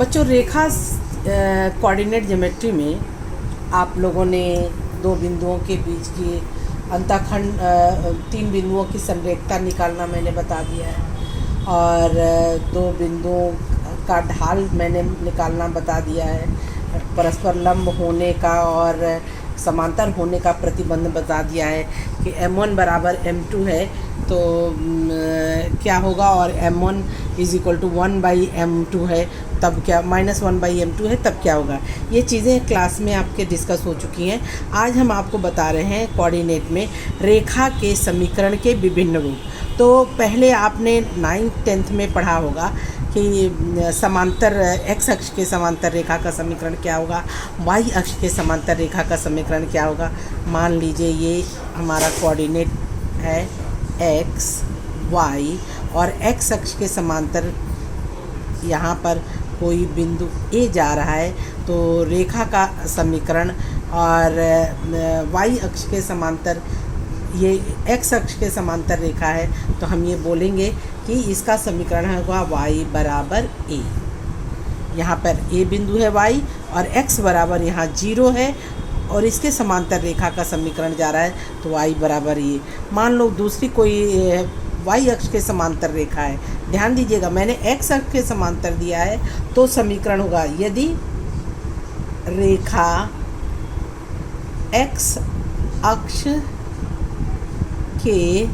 बच्चों, रेखा coordinate geometry में आप लोगों ने दो बिंदुओं के बीच की अंतःखंड तीन बिंदुओं की संरेखता निकालना मैंने बता दिया है और दो बिंदुओं का ढाल मैंने निकालना बता दिया है। परस्पर लंब होने का और समांतर होने का प्रतिबंध बता दिया है कि m1 बराबर m2 है तो क्या होगा, और m1 is equal to 1/m2 है तब क्या, -1/m2 है तब क्या होगा। ये चीज़ें क्लास में आपके डिस्कस हो चुकी हैं। आज हम आपको बता रहे हैं कोऑर्डिनेट में रेखा के समीकरण के विभिन्न रूप। तो पहले आपने 9th 10th में पढ़ा होगा कि समांतर x अक्ष के समांतर रेखा का समीकरण क्या होगा, y अक्ष के समांतर रेखा का समीकरण क्या होगा। मान लीजिए ये हमारा कोऑर्डिनेट है x, y और x अक्ष के समांतर यहाँ पर कोई बिंदु A जा रहा है तो रेखा का समीकरण, और y अक्ष के समांतर ये x अक्ष के समांतर रेखा है तो हम ये बोलेंगे कि इसका समीकरण होगा y बराबर a। यहाँ पर a बिंदु है y और x बराबर यहाँ 0 है और इसके समांतर रेखा का समीकरण जा रहा है तो y बराबर ये। मान लो दूसरी कोई y अक्ष के समांतर रेखा है, ध्यान दीजिएगा मैंने x अक्ष के समांतर दिया है तो समीकरण होगा, यदि रेखा x अक्ष के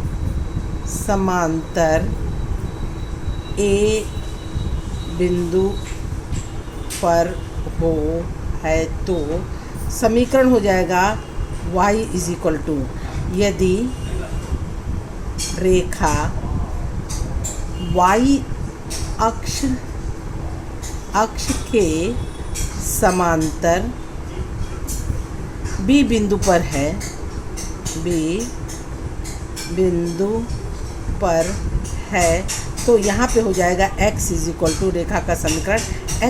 समांतर A बिंदु पर हो है तो समीकरण हो जाएगा y इज इक्वल टू, यदि रेखा y अक्ष के समांतर B बिंदु पर है, B बिंदु पर है तो यहाँ पे हो जाएगा x इज इक्वल टू, रेखा का समीकरण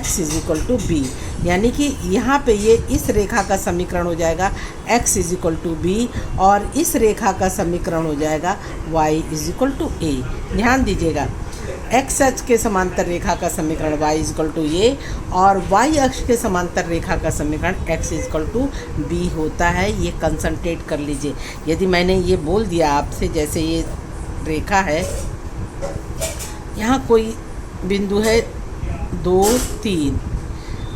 x is equal to b, यानी कि यहाँ पे ये इस रेखा का समीकरण हो जाएगा x is equal to b और इस रेखा का समीकरण हो जाएगा y is equal to a। ध्यान दीजिएगा x अक्ष के समांतर रेखा का समीकरण y is equal to a और y अक्ष के समांतर रेखा का समीकरण x is equal to b होता है। ये कंसंट्रेट कर लीजिए। यदि मैंने ये बोल दिया आपसे, जैसे ये रेखा है, यहाँ कोई बिंदु है 2, 3,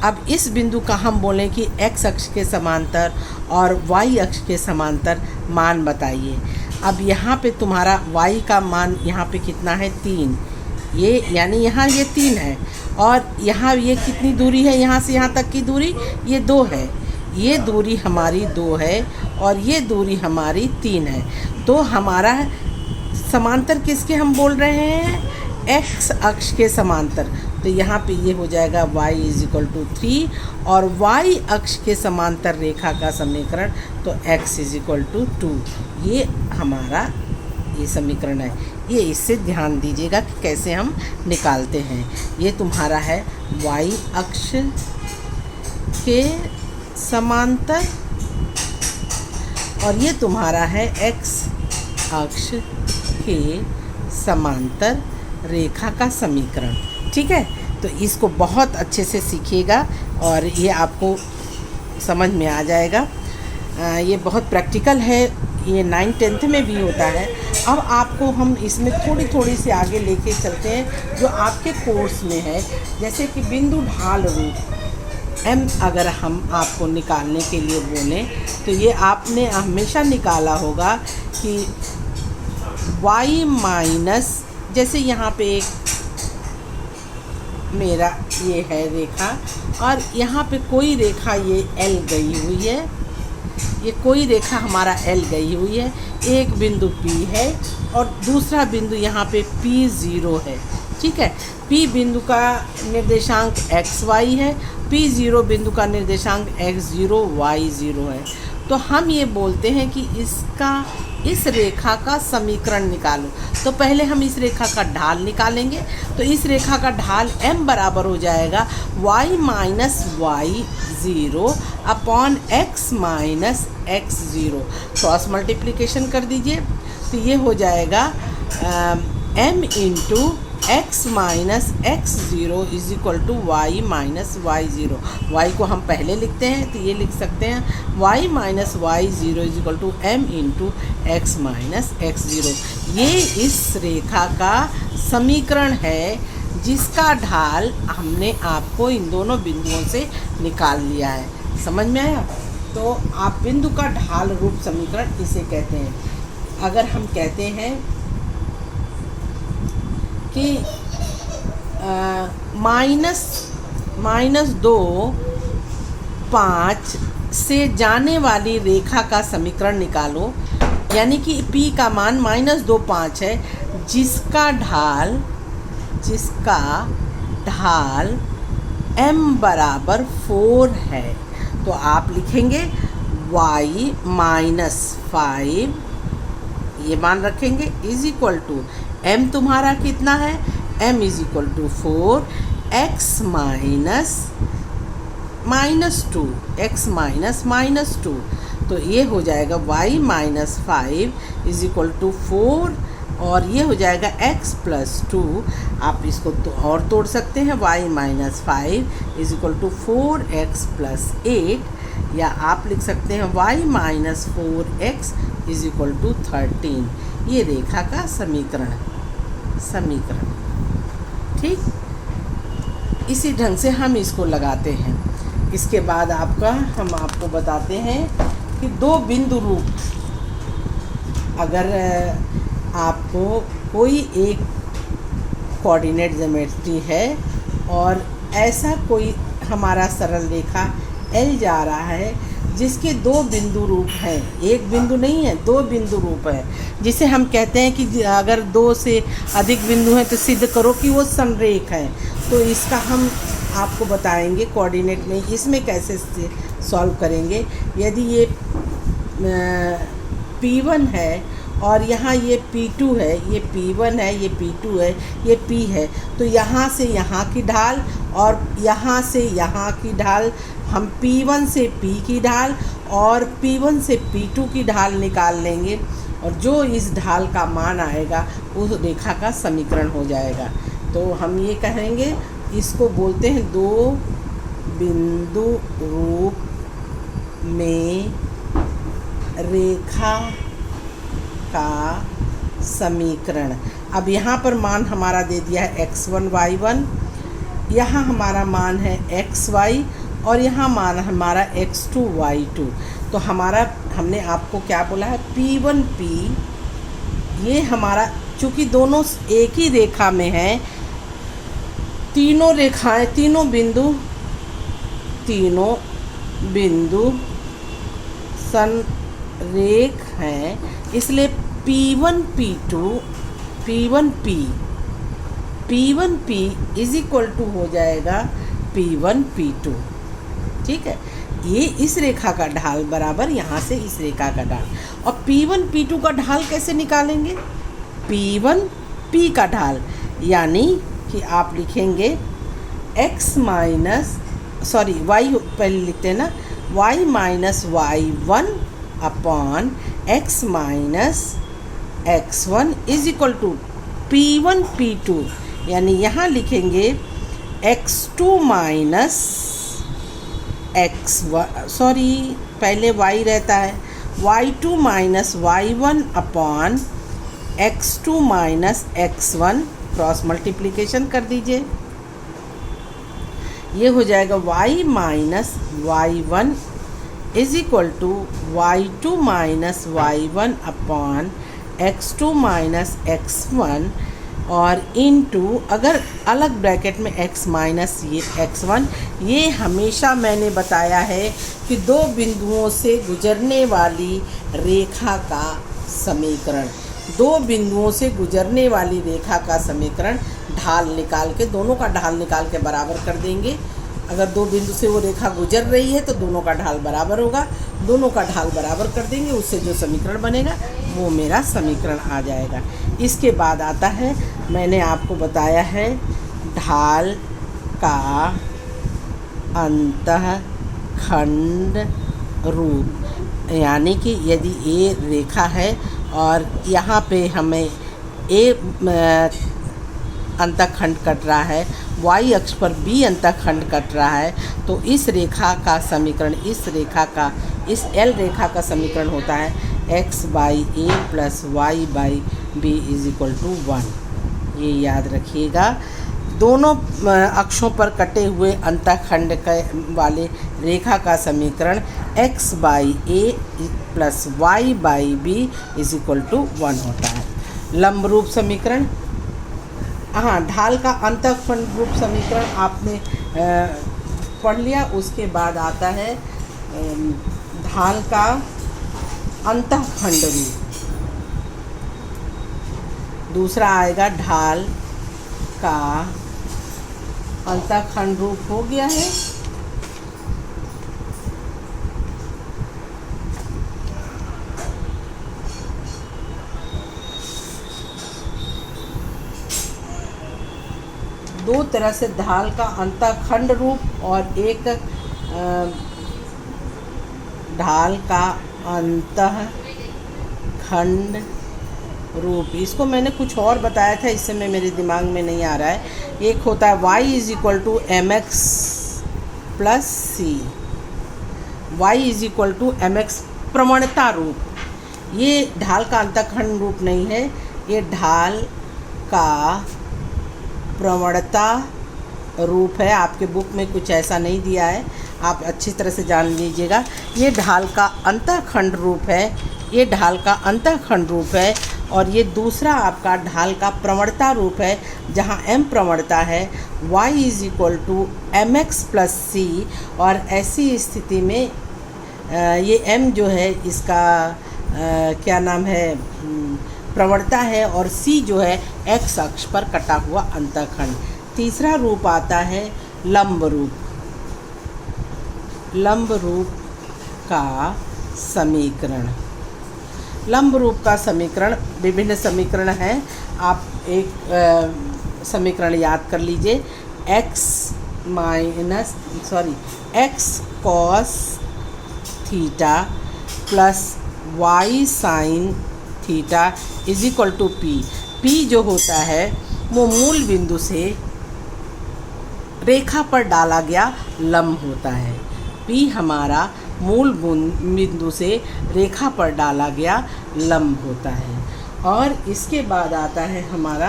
अब इस बिंदु का हम बोलें कि x अक्ष के समांतर और y अक्ष के समांतर मान बताइए। अब यहाँ पे तुम्हारा y का मान यहाँ पे कितना है, 3, ये यानी यहाँ ये 3 है और यहाँ ये कितनी दूरी है, यहाँ से यहाँ तक की दूरी ये 2 है, ये दूरी हमारी 2 है और ये दूरी हमारी 3 है। तो हमारा समांतर किसके हम बोल रहे हैं, x अक्ष के समांतर। तो यहाँ पे ये हो जाएगा y इज इक्वल टू 3 और y अक्ष के समांतर रेखा का समीकरण तो x इज इक्वल टू 2। ये हमारा ये समीकरण है। ये इससे ध्यान दीजिएगा कि कैसे हम निकालते हैं। ये तुम्हारा है y अक्ष के समांतर और ये तुम्हारा है x अक्ष के समांतर रेखा का समीकरण। ठीक है, तो इसको बहुत अच्छे से सीखिएगा और ये आपको समझ में आ जाएगा। ये बहुत प्रैक्टिकल है, ये 9th 10th में भी होता है। अब आपको हम इसमें थोड़ी थोड़ी सी आगे लेके चलते हैं जो आपके कोर्स में है, जैसे कि बिंदु ढाल रूप m अगर हम आपको निकालने के लिए बोलें तो ये आपने हमेशा निकाला होगा कि y माइनस, जैसे यहाँ पे एक मेरा ये है रेखा और यहाँ पे कोई रेखा ये L गई हुई है, ये कोई रेखा हमारा L गई हुई है, एक बिंदु P है और दूसरा बिंदु यहाँ पे P0 है। ठीक है, P बिंदु का निर्देशांक XY है, P0 बिंदु का निर्देशांक X0 Y0 है। तो हम ये बोलते हैं कि इस रेखा का समीकरण निकालो। तो पहले हम इस रेखा का ढाल निकालेंगे। तो इस रेखा का ढाल m बराबर हो जाएगा y minus y0 upon x minus x0। Cross multiplication कर दीजिए तो ये हो जाएगा m into x minus x zero is equal to y minus y zero. Y को हम पहले लिखते हैं तो ये लिख सकते हैं y minus y zero is equal to m into x minus x zero. ये इस रेखा का समीकरण है जिसका ढाल हमने आपको इन दोनों बिंदुओं से निकाल लिया है। समझ में आया? तो आप बिंदु का ढाल रूप समीकरण इसे कहते हैं। अगर हम कहते हैं कि माइनस 2 5 से जाने वाली रेखा का समीकरण निकालो, यानी कि p का मान -2 5 है जिसका ढाल m बराबर 4 है। तो आप लिखेंगे y माइनस 5, ये मान रखेंगे, इज इक्वल टू m तुम्हारा कितना है, m is equal to 4 x minus 2, तो ये हो जाएगा y minus 5 is equal to 4 और ये हो जाएगा x प्लस 2। आप इसको तो और तोड़ सकते हैं, y minus 5 is equal to 4x plus 8, या आप लिख सकते हैं y minus 4x is equal to 13। ये रेखा का समीकरण ठीक, इसी ढंग से हम इसको लगाते हैं। इसके बाद हम आपको बताते हैं कि दो बिंदु रूप, अगर आपको कोई एक कोऑर्डिनेट ज्योमेट्री है और ऐसा कोई हमारा सरल रेखा L जा रहा है जिसके दो बिंदु रूप हैं, एक बिंदु नहीं है, दो बिंदु रूप है, जिसे हम कहते हैं कि अगर दो से अधिक बिंदु हैं तो सिद्ध करो कि वो समरेख है। तो इसका हम आपको बताएंगे कोऑर्डिनेट में, इसमें कैसे सॉल्व करेंगे। यदि ये P1 है और यहाँ ये P2 है, ये P1 है, ये P2 है, ये P है, तो यहाँ से यहाँ की ढाल और यहाँ से यहाँ की ढाल, हम P1 से P की ढाल और P1 से P2 की ढाल निकाल लेंगे और जो इस ढाल का मान आएगा उस रेखा का समीकरण हो जाएगा। तो हम ये कहेंगे, इसको बोलते हैं दो बिंदु रूप में रेखा का समीकरण। अब यहाँ पर मान हमारा दे दिया है x1 y1, यहाँ हमारा मान है xy और यहाँ मान हमारा x2 y2। तो हमने आपको क्या बोला है, P1 P, ये हमारा चूँकि दोनों एक ही रेखा में हैं, तीनों रेखाएं, तीनों बिंदु संरेख हैं, इसलिए P1 P is equal to हो जाएगा P1 P2। ठीक है, ये इस रेखा का ढाल बराबर यहाँ से इस रेखा का ढाल। और P1 P2 का ढाल कैसे निकालेंगे, P1 P का ढाल, यानी कि आप लिखेंगे y पहले लिखते हैं ना, y minus y1 upon x minus x1 is equal to P1 P2, यानी यहाँ लिखेंगे x2 माइनस पहले y रहता है, y2 minus y1 upon x2 minus x1, cross multiplication कर दीजिए, ये हो जाएगा y minus y1 is equal to y2 minus y1 upon x2 minus x1 और इनटू, अगर अलग ब्रैकेट में x माइनस ये x1। ये हमेशा मैंने बताया है कि दो बिंदुओं से गुजरने वाली रेखा का समीकरण, दो बिंदुओं से गुजरने वाली रेखा का समीकरण ढाल निकाल के, दोनों का ढाल निकाल के बराबर कर देंगे। अगर दो बिंदु से वो रेखा गुजर रही है तो दोनों का ढाल बराबर होगा, दोनों का ढाल बराबर कर देंगे, उससे जो समीकरण बनेगा वो मेरा समीकरण आ जाएगा। इसके बाद आता है, मैंने आपको बताया है ढाल का अंतःखंड रूप, यानी कि यदि ये रेखा है और यहाँ पे हमें अंतःखंड कट रहा है, y अक्ष पर b अंतःखंड कट रहा है, तो इस रेखा का समीकरण, इस L रेखा का समीकरण होता है x by a plus y by b is equal to 1। ये याद रखिएगा। दोनों अक्षों पर कटे हुए अंतःखंड वाले रेखा का समीकरण x by a plus y by b is equal to 1 होता है। लंब रूप समीकरण, हाँ, ढाल का अंतःखंड रूप समीकरण आपने पढ़ लिया। उसके बाद आता है ढाल का अंतःखंड रूप। दूसरा आएगा ढाल का अंतःखंड रूप। हो गया है। दो तरह से ढाल का अंतःखंड रूप और एक ढाल का अंतःखंड रूप। इसको मैंने कुछ और बताया था, इस समय मेरे दिमाग में नहीं आ रहा है। एक होता है y is equal to m x plus c, y is equal to m x प्रवणता रूप। ये ढाल का अंतःखंड रूप नहीं है, ये ढाल का प्रवणता रूप है। आपके बुक में कुछ ऐसा नहीं दिया है, आप अच्छी तरह से जान लीजिएगा। ये ढाल का अंतःखंड रूप है, ये ढाल का अंतःखंड रूप है। और ये दूसरा आपका ढाल का प्रवणता रूप है, जहाँ m प्रवणता है, y is equal to m x plus c. और ऐसी स्थिति में ये m जो है इसका क्या नाम है, प्रवणता है, और c जो है x अक्ष पर कटा हुआ अंतःखंड। तीसरा रूप आता है लंब रूप। लंब रूप का समीकरण। लंब रूप का समीकरण, विभिन्न समीकरण हैं। आप एक समीकरण याद कर लीजिए, x cos theta plus y sine theta is equal to p. P जो होता है वो मूल बिंदु से रेखा पर डाला गया लंब होता है। पी हमारा मूल बिंदु से रेखा पर डाला गया लंब होता है। और इसके बाद आता है हमारा,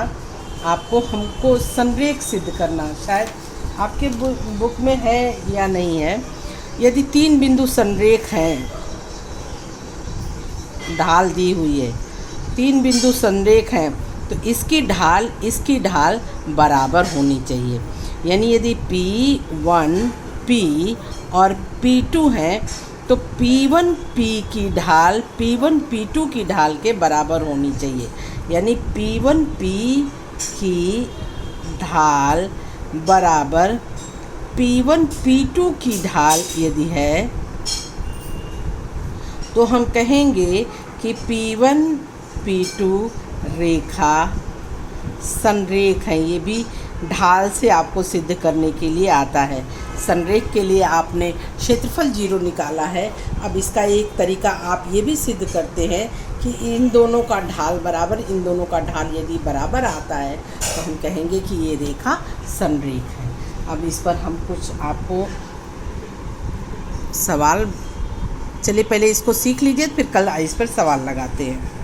हमको संरेख सिद्ध करना। शायद आपके बुक में है या नहीं है। यदि 3 बिंदु संरेख हैं, ढाल दी हुई है, 3 बिंदु संरेख हैं, तो इसकी ढाल बराबर होनी चाहिए। यानी यदि P1 P और P2 है, तो P1 P की ढाल P1 P2 की ढाल के बराबर होनी चाहिए। यानी P1 P की ढाल बराबर P1 P2 की ढाल यदि है, तो हम कहेंगे कि P1 P2 रेखा संरेख है। ये भी ढाल से आपको सिद्ध करने के लिए आता है। संरेख के लिए आपने क्षेत्रफल 0 निकाला है। अब इसका एक तरीका आप ये भी सिद्ध करते हैं कि इन दोनों का ढाल बराबर, इन दोनों का ढाल यदि बराबर आता है, तो हम कहेंगे कि ये रेखा संरेख है। अब इस पर हम कुछ आपको सवाल, चलिए पहले इसको सीख लीजिए, फिर कल इस पर सवाल लगाते हैं।